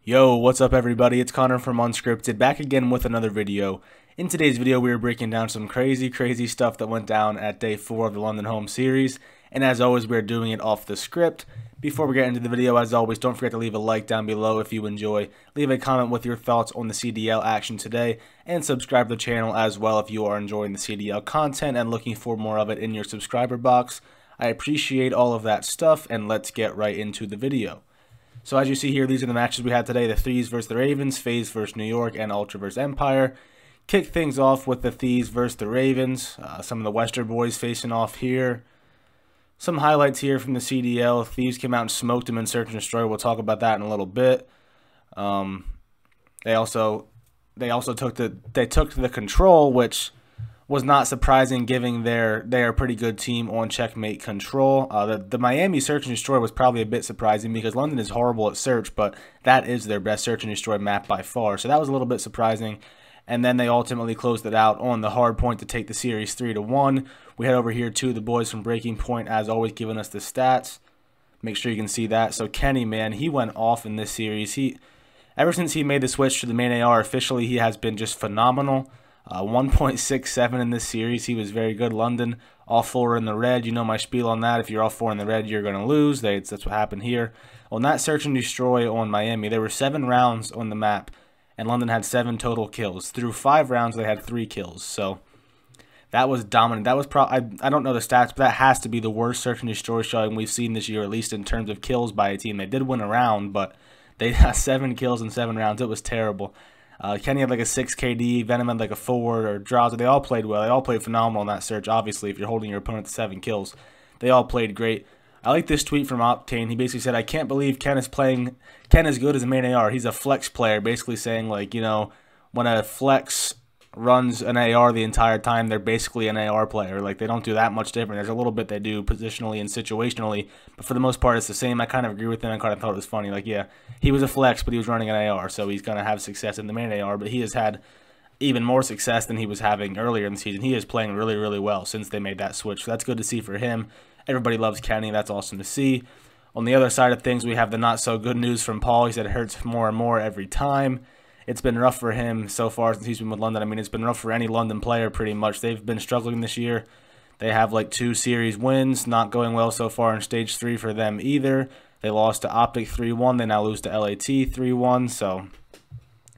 Yo, what's up everybody? It's Connor from Unscripted, back again with another video. In today's video, we are breaking down some crazy stuff that went down at day 4 of the London Home Series. And as always, we are doing it off the script. Before we get into the video, as always, don't forget to leave a like down below if you enjoy. Leave a comment with your thoughts on the CDL action today. And subscribe to the channel as well if you are enjoying the CDL content and looking for more of it in your subscriber box. I appreciate all of that stuff, and let's get right into the video. So as you see here, these are the matches we had today: the Thieves versus the Ravens, FaZe versus New York, and Ultra versus Empire. Kick things off with the Thieves versus the Ravens. Some of the Western boys facing off here. Some highlights here from the CDL. Thieves came out and smoked them in Search and Destroy. We'll talk about that in a little bit. They also took the control, which was not surprising given they're a pretty good team on checkmate control. The Miami Search and Destroy was probably a bit surprising because London is horrible at search, but that is their best Search and Destroy map by far. So that was a little bit surprising. And then they ultimately closed it out on the hard point to take the series 3-1. We head over here to the boys from Breaking Point, as always, giving us the stats. Make sure you can see that. So Kenny, man, he went off in this series. Ever since he made the switch to the main AR officially, he has been just phenomenal. 1.67 in this series. He was very good. London, all 4 in the red. You know my spiel on that. If you're all 4 in the red, you're going to lose. That's what happened here. On that Search and Destroy on Miami, there were 7 rounds on the map, and London had 7 total kills. Through 5 rounds, they had 3 kills. So that was dominant. That was probably, I don't know the stats, but that has to be the worst Search and Destroy showing we've seen this year, at least in terms of kills by a team. They did win a round, but they had 7 kills in 7 rounds. It was terrible. Kenny had like a 6 KD, Venom had like a 4, or Drowser. They all played well. They all played phenomenal in that search, obviously, if you're holding your opponent to 7 kills. They all played great. I like this tweet from Octane. He basically said, "I can't believe Ken is as good as a main AR. He's a flex player," basically saying, like, you know, when a flex runs an AR the entire time, they're basically an AR player. Like, they don't do that much different. There's a little bit they do positionally and situationally, but for the most part, it's the same. I kind of agree with him. I kind of thought it was funny. Like, yeah, he was a flex, but he was running an AR, so he's going to have success in the main AR, but he has had even more success than he was having earlier in the season. He is playing really well since they made that switch, so that's good to see for him. Everybody loves Kenny. That's awesome to see. On the other side of things, we have the not-so-good news from Paul. He said it hurts more and more every time. It's been rough for him so far since he's been with London. I mean, it's been rough for any London player pretty much. They've been struggling this year. They have like 2 series wins, not going well so far in Stage 3 for them either. They lost to Optic 3-1. They now lose to LAT 3-1. So,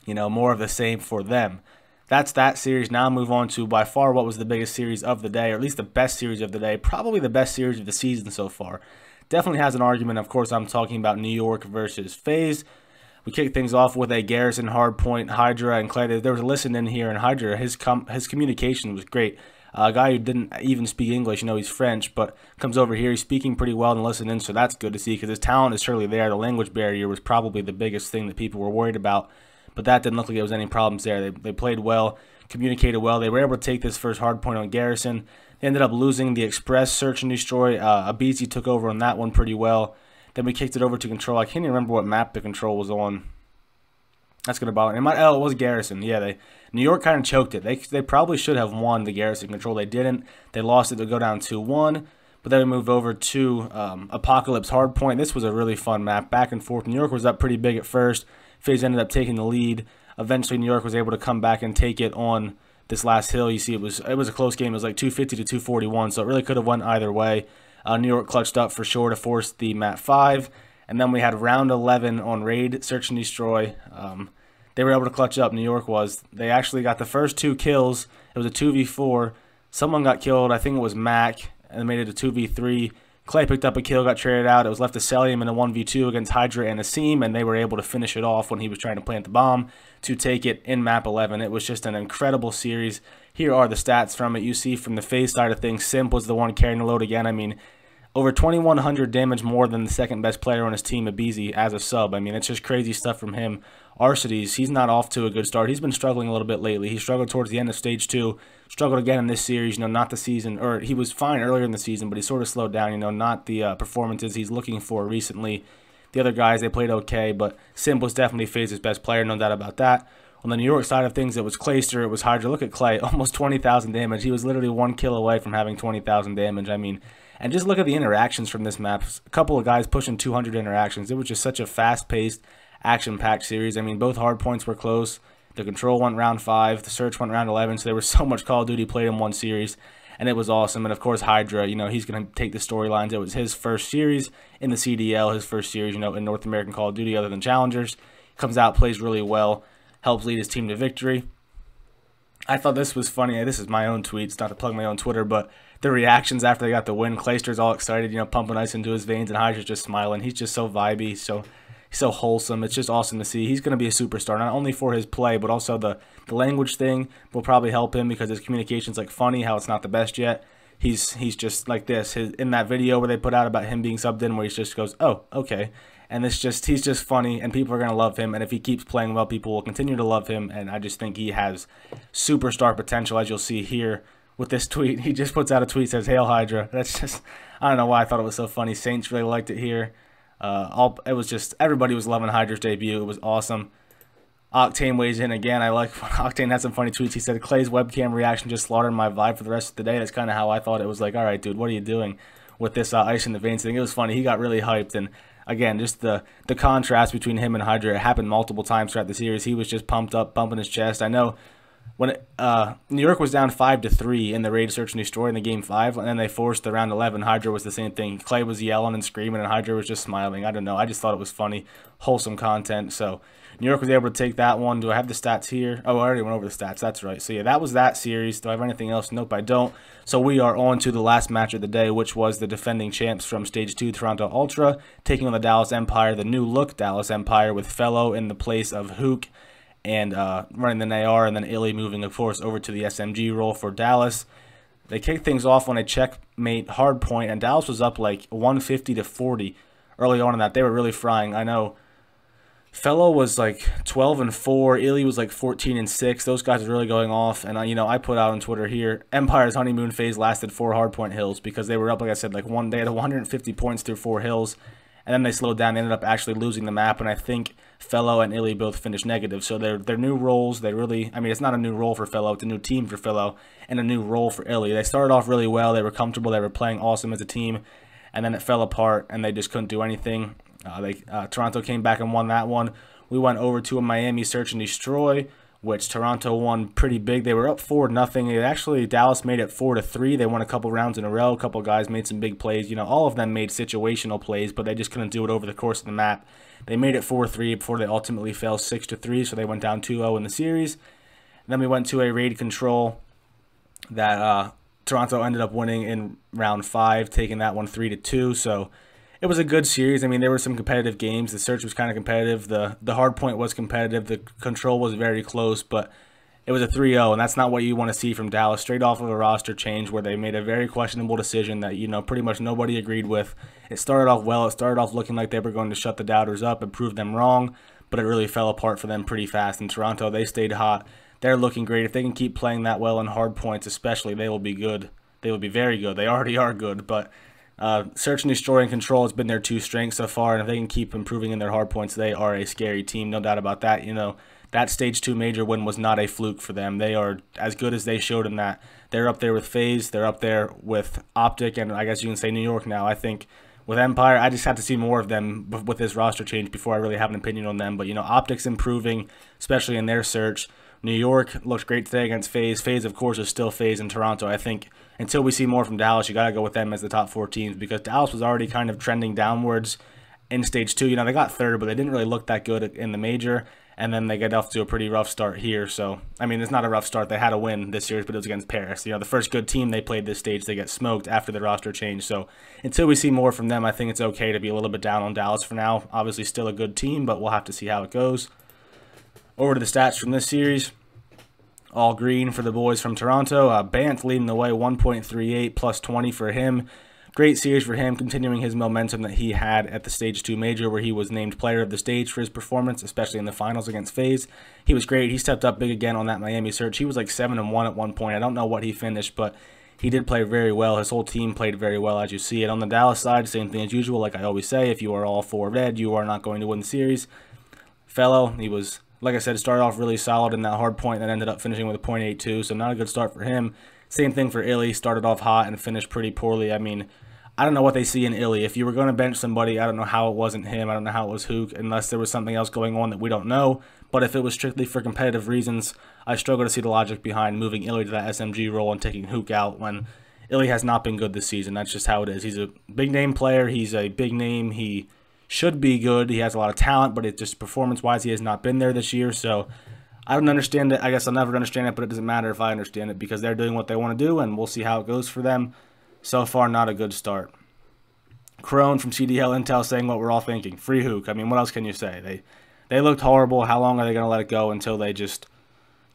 you know, more of the same for them. That's that series. Now move on to by far what was the biggest series of the day, or at least the best series of the day. Probably the best series of the season so far. Definitely has an argument. Of course, I'm talking about New York versus FaZe. We kicked things off with a Garrison, Hardpoint, HyDra, and Clay. There was a listen in here, and HyDra, his communication was great. A guy who didn't even speak English, you know, he's French, but comes over here, he's speaking pretty well and listening, so that's good to see because his talent is surely there. The language barrier was probably the biggest thing that people were worried about, but that didn't look like there was any problems there. They played well, communicated well. They were able to take this first Hardpoint on Garrison. They ended up losing the Express Search and Destroy. Abizi took over on that one pretty well. Then we kicked it over to Control. I can't even remember what map the Control was on. That's going to bother me. Oh, it was Garrison. Yeah, New York kind of choked it. They probably should have won the Garrison Control. They didn't. They lost it to go down 2-1. But then we moved over to Apocalypse Hardpoint. This was a really fun map. Back and forth. New York was up pretty big at first. FaZe ended up taking the lead. Eventually, New York was able to come back and take it on this last hill. You see, it was a close game. It was like 250 to 241, so it really could have went either way. New York clutched up for sure to force the map 5. And then we had round 11 on Raid, Search and Destroy. They were able to clutch up. New York was. They actually got the first 2 kills. It was a 2v4. Someone got killed. I think it was Mac, and they made it a 2v3. Clay picked up a kill, got traded out. It was left to Celium in a 1v2 against HyDra and Asim, and they were able to finish it off when he was trying to plant the bomb to take it in map 11. It was just an incredible series. Here are the stats from it. You see from the FaZe side of things, Simp was the one carrying the load again. I mean, over 2,100 damage more than the second best player on his team, Abizi, as a sub. I mean, it's just crazy stuff from him. Arcides, he's not off to a good start. He's been struggling a little bit lately. He struggled towards the end of Stage 2, struggled again in this series, you know, not the season, or he was fine earlier in the season, but he sort of slowed down, you know, not the performances he's looking for recently. The other guys, they played okay, but Simp was definitely FaZe's best player, no doubt about that. On the New York side of things, it was Clayster, it was HyDra. Look at Clay, almost 20,000 damage. He was literally 1 kill away from having 20,000 damage. I mean, and just look at the interactions from this map. A couple of guys pushing 200 interactions. It was just such a fast-paced, action-packed series. I mean, both hard points were close. The control went round 5, the search went round 11, so there was so much Call of Duty played in one series, and it was awesome. And of course, HyDra, you know, he's going to take the storylines. It was his first series in the CDL, his first series, you know, in North American Call of Duty other than Challengers. Comes out, plays really well, helps lead his team to victory. I thought this was funny. This is my own tweets, not to plug my own Twitter, but the reactions after they got the win. Clayster's all excited, you know, pumping ice into his veins, and HyDra's just smiling. He's just so vibey, he's so wholesome. It's just awesome to see. He's going to be a superstar, not only for his play, but also the language thing will probably help him because his communication's like funny, how it's not the best yet. He's just like this. In that video where they put out about him being subbed in, where he just goes, oh, okay. And he's just funny, and people are going to love him. And if he keeps playing well, people will continue to love him. And I just think he has superstar potential, as you'll see here with this tweet. He just puts out a tweet, says, "Hail HyDra." That's just, I don't know why I thought it was so funny. Saints really liked it here. It was just, everybody was loving HyDra's debut. It was awesome. Octane weighs in again. I like Octane had some funny tweets. He said, "Clay's webcam reaction just slaughtered my vibe for the rest of the day." That's kind of how I thought it was. Like, all right, dude, what are you doing with this ice in the veins thing? It was funny. He got really hyped, and again, just the contrast between him and HyDra, it happened multiple times throughout the series. He was just pumped up, bumping his chest. I know when New York was down 5-3 in the raid, search and destroy in the game 5, and then they forced the round 11. HyDra was the same thing. Clay was yelling and screaming, and HyDra was just smiling. I don't know. I just thought it was funny, wholesome content. So New York was able to take that one. Do I have the stats here? Oh, I already went over the stats. That's right. So yeah, that was that series. Do I have anything else? Nope, I don't. So we are on to the last match of the day, which was the defending champs from Stage 2, Toronto Ultra, taking on the Dallas Empire, the new look Dallas Empire, with Fellow in the place of Huke and running the AR, and then Illy moving, of course, over to the SMG role for Dallas. They kicked things off on a checkmate hard point, and Dallas was up like 150-40 early on in that. They were really frying. I know Fellow was like 12-4. Illy was like 14-6. Those guys are really going off. And, you know, I put out on Twitter here, Empire's honeymoon phase lasted 4 hardpoint hills because they were up, like I said, like one day at 150 points through 4 hills. And then they slowed down. They ended up actually losing the map. And I think Fellow and Illy both finished negative. So their new roles, they really, I mean, it's not a new role for Fellow. It's a new team for Fellow and a new role for Illy. They started off really well. They were comfortable. They were playing awesome as a team. And then it fell apart, and they just couldn't do anything. Toronto came back and won that one. We went over to a Miami search and destroy, which Toronto won pretty big. They were up 4-0. Actually, Dallas made it 4-3. They won a couple rounds in a row. A couple guys made some big plays. You know, all of them made situational plays, but they just couldn't do it over the course of the map. They made it 4-3 before they ultimately fell 6-3, so they went down 2-0 in the series. And then we went to a raid control that Toronto ended up winning in round 5, taking that one 3-2. So it was a good series. I mean, there were some competitive games. The search was kind of competitive. The hard point was competitive. The control was very close, but it was a 3-0, and that's not what you want to see from Dallas. Straight off of a roster change where they made a very questionable decision that, you know, pretty much nobody agreed with. It started off well. It started off looking like they were going to shut the doubters up and prove them wrong, but it really fell apart for them pretty fast. In Toronto, they stayed hot. They're looking great. If they can keep playing that well in hard points especially, they will be good. They will be very good. They already are good, but search and destroy and control has been their 2 strengths so far, and if they can keep improving in their hard points, they are a scary team, no doubt about that. You know, that Stage 2 major win was not a fluke for them. They are as good as they showed in that. They're up there with FaZe. They're up there with Optic, and I guess you can say New York now. I think with Empire, I just have to see more of them with this roster change before I really have an opinion on them. But, you know, Optic's improving, especially in their search. New York looked great today against FaZe. FaZe, of course, is still FaZe in Toronto. I think until we see more from Dallas, you got to go with them as the top 4 teams because Dallas was already kind of trending downwards in Stage 2. You know, they got 3rd, but they didn't really look that good in the major, and then they get off to a pretty rough start here. So, I mean, it's not a rough start. They had a win this series, but it was against Paris. You know, the first good team they played this stage, they get smoked after the roster change. So, until we see more from them, I think it's okay to be a little bit down on Dallas for now. Obviously, still a good team, but we'll have to see how it goes. Over to the stats from this series. All green for the boys from Toronto. Bant leading the way, 1.38 plus 20 for him. Great series for him, continuing his momentum that he had at the Stage 2 Major, where he was named player of the stage for his performance, especially in the finals against FaZe. He was great. He stepped up big again on that Miami search. He was like 7-1 at one point. I don't know what he finished, but he did play very well. His whole team played very well, as you see it. On the Dallas side, same thing as usual. Like I always say, if you are all 4 red, you are not going to win the series. Fellow, he was, like I said, started off really solid in that hard point and ended up finishing with a .82, so not a good start for him. Same thing for Illy, started off hot and finished pretty poorly. I mean, I don't know what they see in Illy. If you were going to bench somebody, I don't know how it wasn't him. I don't know how it was Huke, unless there was something else going on that we don't know. But if it was strictly for competitive reasons, I struggle to see the logic behind moving Illy to that SMG role and taking Huke out when Illy has not been good this season. That's just how it is. He's a big name player. He's a big name. He should be good. He has a lot of talent, but it just performance-wise, he has not been there this year. So I don't understand it. I guess I'll never understand it, but it doesn't matter if I understand it because they're doing what they want to do, and we'll see how it goes for them. So far, not a good start. Crone from CDL Intel saying what we're all thinking. Free Huke. I mean, what else can you say? They looked horrible. How long are they going to let it go until they just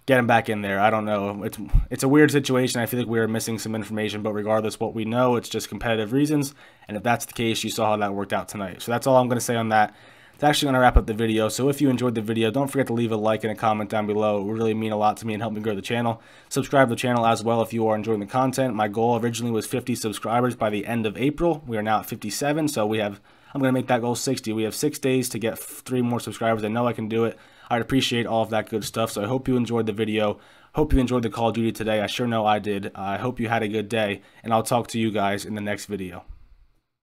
get him back in there? I don't know. It's a weird situation. I feel like we are missing some information, but regardless what we know, it's just competitive reasons. And if that's the case, you saw how that worked out tonight. So that's all I'm going to say on that. It's actually going to wrap up the video, so if you enjoyed the video, don't forget to leave a like and a comment down below. It would really mean a lot to me and help me grow the channel. Subscribe to the channel as well if you are enjoying the content. My goal originally was 50 subscribers by the end of April. We are now at 57, so I'm going to make that goal 60. We have 6 days to get 3 more subscribers. I know I can do it. I'd appreciate all of that good stuff, so I hope you enjoyed the video. Hope you enjoyed the Call of Duty today. I sure know I did. I hope you had a good day, and I'll talk to you guys in the next video.